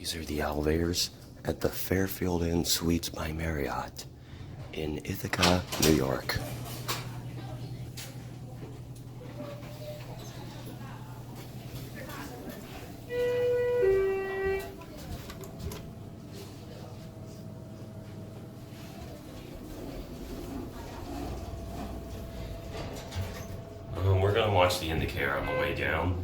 These are the elevators at the Fairfield Inn Suites by Marriott in Ithaca, New York. We're gonna watch the indicator on the way down.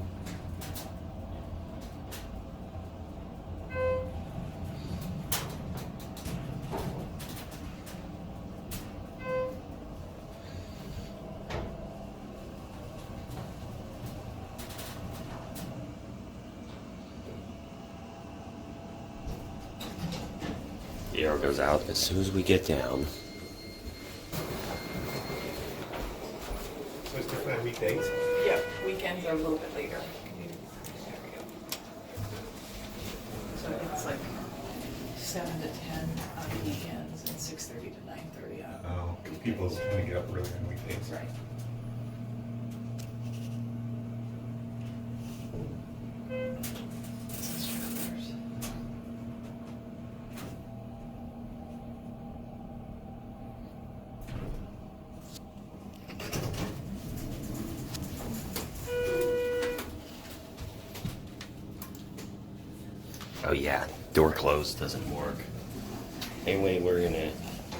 The arrow goes out as soon as we get down. So it's different on weekdays? Yeah, weekends are a little bit later. There we go. So it's like 7 to 10 on weekends and 6:30 to 9:30 on. Oh, because people want to get up early on weekdays. Right. This is Schindler's. Oh yeah, door closed doesn't work. Anyway, we're gonna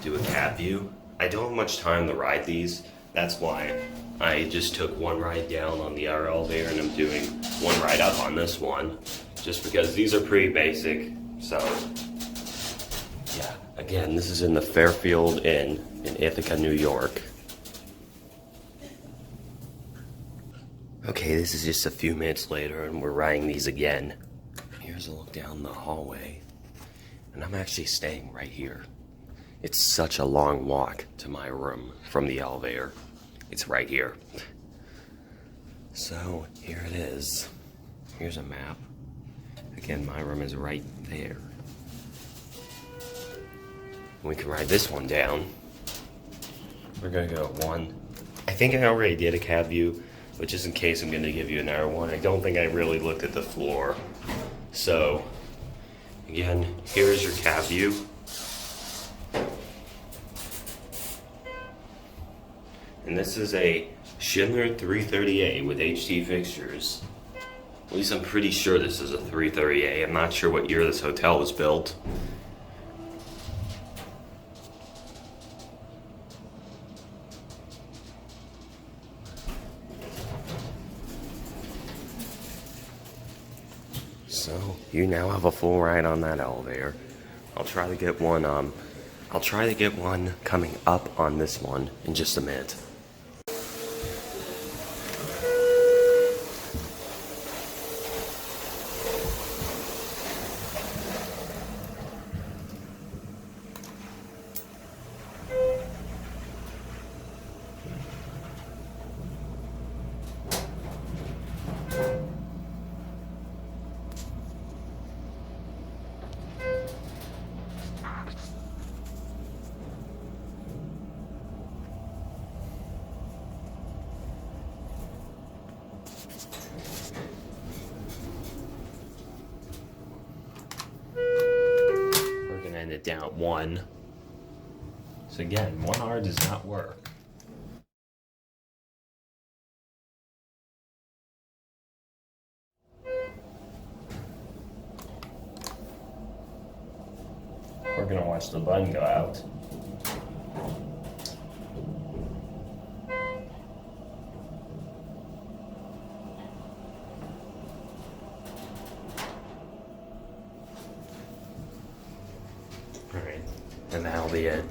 do a cab view. I don't have much time to ride these. That's why I just took one ride down on the other elevator and I'm doing one ride up on this one. Just because these are pretty basic. So yeah, again, this is in the Fairfield Inn in Ithaca, New York. Okay, this is just a few minutes later and we're riding these again. Here's a look down the hallway, and I'm actually staying right here. It's such a long walk to my room from the elevator. It's right here. So here it is. Here's a map. Again, my room is right there. We can ride this one down. We're gonna go one. I think I already did a cab view, but just in case I'm gonna give you another one. I don't think I really looked at the floor. So, again, here's your cab view. And this is a Schindler 330A with HD fixtures. At least I'm pretty sure this is a 330A. I'm not sure what year this hotel was built. So you now have a full ride on that elevator. I'll try to get one coming up on this one in just a minute. End it down at 1. So again, 1R does not work. We're gonna watch the button go out. Alright, and that'll be it.